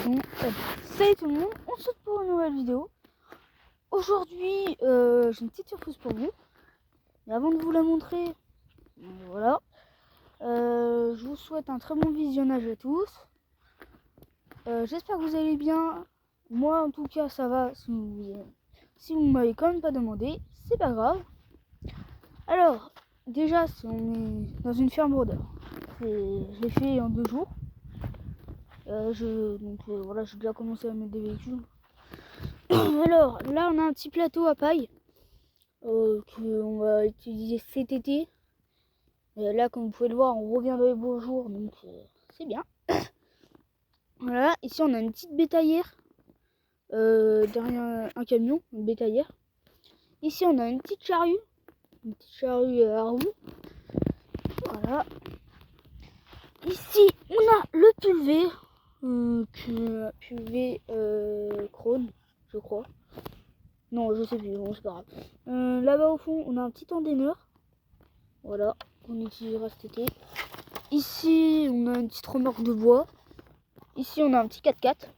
Salut tout le monde, on se retrouve pour une nouvelle vidéo. Aujourd'hui, j'ai une petite surprise pour vous. Mais avant de vous la montrer, voilà. Je vous souhaite un très bon visionnage à tous. J'espère que vous allez bien. Moi, en tout cas, ça va. Si vous m'avez quand même pas demandé, c'est pas grave. Alors, déjà, on est dans une ferme brodeur. Je l'ai fait en 2 jours. Voilà, j'ai déjà commencé à mettre des véhicules. Alors là, on a un petit plateau à paille qu'on va utiliser cet été. Là, comme vous pouvez le voir, on revient dans les beaux jours, donc c'est bien. Voilà, ici on a une petite bétaillère derrière un camion, une bétaillère. Ici on a une petite charrue à roues. Voilà. Ici on a le pulvé, pulvé Krone, je crois. Non, je sais plus, bon, c'est pas grave. Là-bas au fond, on a un petit endaineur. Voilà, qu'on utilisera cet été. Ici, on a une petite remorque de bois. Ici, on a un petit 4x4.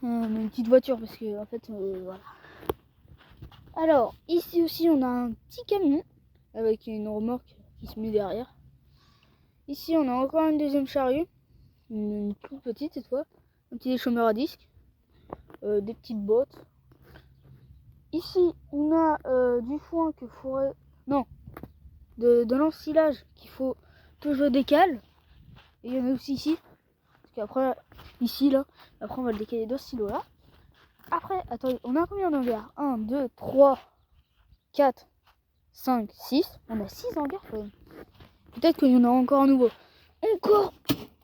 Une petite voiture, parce que, en fait, voilà. Alors, ici aussi, on a un petit camion avec une remorque qui se met derrière. Ici, on a encore une deuxième charrue. Une plus petite cette fois. Un petit déchômeur à disque. Des petites bottes. Ici, on a du foin que faudrait... Non, de l'ensilage qu'il faut que je décale. Et il y en a aussi ici. Parce qu'après, ici, là, après on va le décaler dans ce silo là. Après, attendez, on a combien d'hangars? 1, 2, 3, 4, 5, 6. On a 6 hangars quand même. Peut-être qu'il y en a encore un nouveau. Encore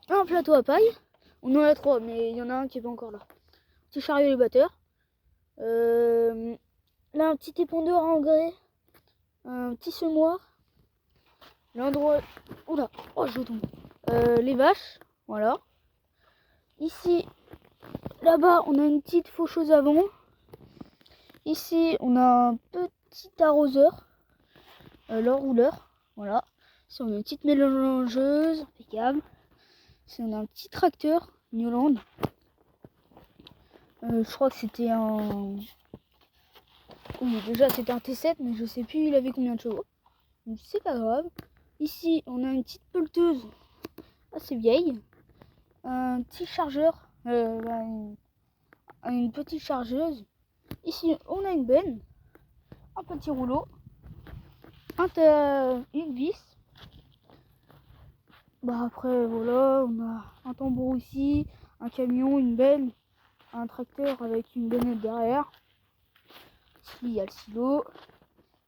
un plateau à paille. On en a 3, mais il y en a un qui est pas encore là. Petit chariot élévateur. Là, un petit épondeur à engrais. Un petit semoir. L'endroit... Oula, oh je tombe. Les vaches, voilà. Ici, là-bas, on a une petite faucheuse à vent. Ici, on a un petit arroseur, l'enrouleur, voilà. Ici, on a une petite mélangeuse, impeccable. Ici, on a un petit tracteur, Newland. Je crois que c'était un... Oui, déjà, c'était un T7, mais je sais plus il avait combien de chevaux. Donc, c'est pas grave. Ici, on a une petite pelleteuse assez vieille. Un petit chargeur, une petite chargeuse. Ici, on a une benne, un petit rouleau, une vis. Après, voilà, on a un tambour ici, un camion, une benne, un tracteur avec une bennette derrière. Ici, il y a le silo.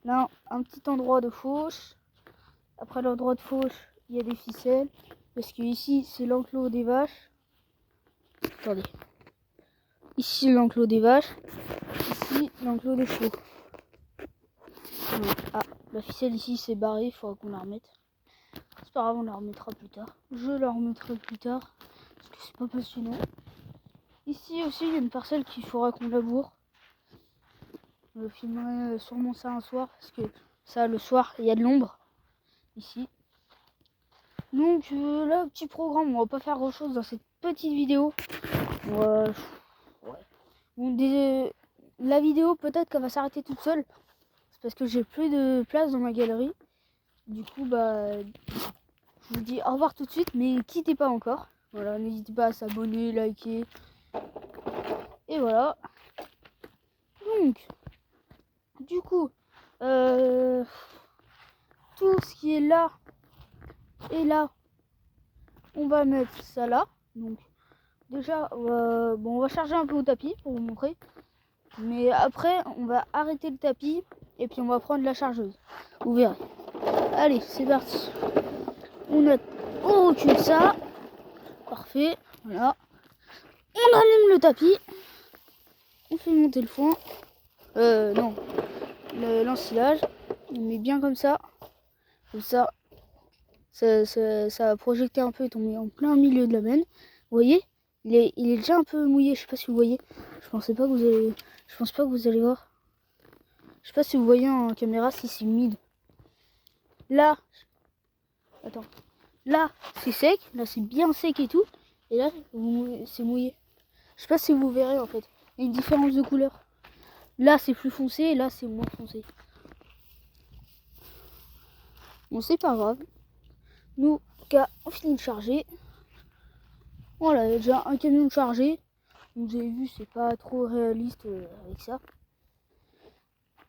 Là, un petit endroit de fauche. Après l'endroit de fauche, il y a des ficelles. Parce que ici, c'est l'enclos des vaches. Attendez. Ici, l'enclos des vaches. Ici, l'enclos des chevaux. Ah, la ficelle ici, c'est barré. Il faudra qu'on la remette. C'est pas grave, on la remettra plus tard. Je la remettrai plus tard. Parce que c'est pas passionnant. Ici aussi, il y a une parcelle qu'il faudra qu'on laboure. Je filmerai sûrement ça un soir. Parce que ça, le soir, il y a de l'ombre. Ici. Donc là, petit programme. On va pas faire grand chose dans cette petite vidéo. Ouais. Bon, la vidéo, peut-être qu'elle va s'arrêter toute seule. C'est parce que j'ai plus de place dans ma galerie. Du coup, je vous dis au revoir tout de suite, mais quittez pas encore. Voilà, n'hésitez pas à s'abonner, liker. Et voilà. Donc, du coup, tout ce qui est là et là, on va mettre ça là. Donc, déjà, on va charger un peu au tapis pour vous montrer. Mais après, on va arrêter le tapis et puis on va prendre la chargeuse. Vous verrez. Allez, c'est parti. On recule ça. Parfait. Voilà. On allume le tapis. On fait monter le foin. Non. L'ensilage. On met bien comme ça. Comme ça. Ça va projeter un peu et tomber en plein milieu de la benne. Vous voyez, il est déjà un peu mouillé. Je sais pas si vous voyez. Je pense pas que vous allez voir. Je sais pas si vous voyez en caméra si c'est humide. Là. Attends. Là, c'est sec. Là, c'est bien sec et tout. Et là, c'est mouillé. Je sais pas si vous verrez en fait. Il y a une différence de couleur. Là, c'est plus foncé et là, c'est moins foncé. Bon, c'est pas grave. Nous, on finit de charger. Voilà, il y a déjà un camion de chargé. Vous avez vu, c'est pas trop réaliste avec ça.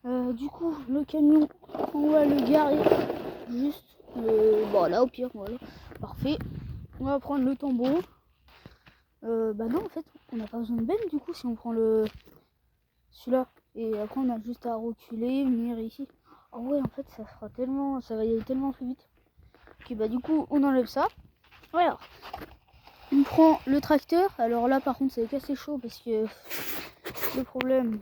Du coup, le camion, on va le garer juste là au pire, voilà. Parfait. On va prendre le tambour. Bah non, en fait, on n'a pas besoin de benne du coup si on prend celui-là. Et après, on a juste à reculer, venir ici. Oh ouais, en fait, ça va y aller tellement plus vite. Ok, bah du coup, on enlève ça. Voilà. On prend le tracteur. Alors là, par contre, c'est assez chaud parce que le problème,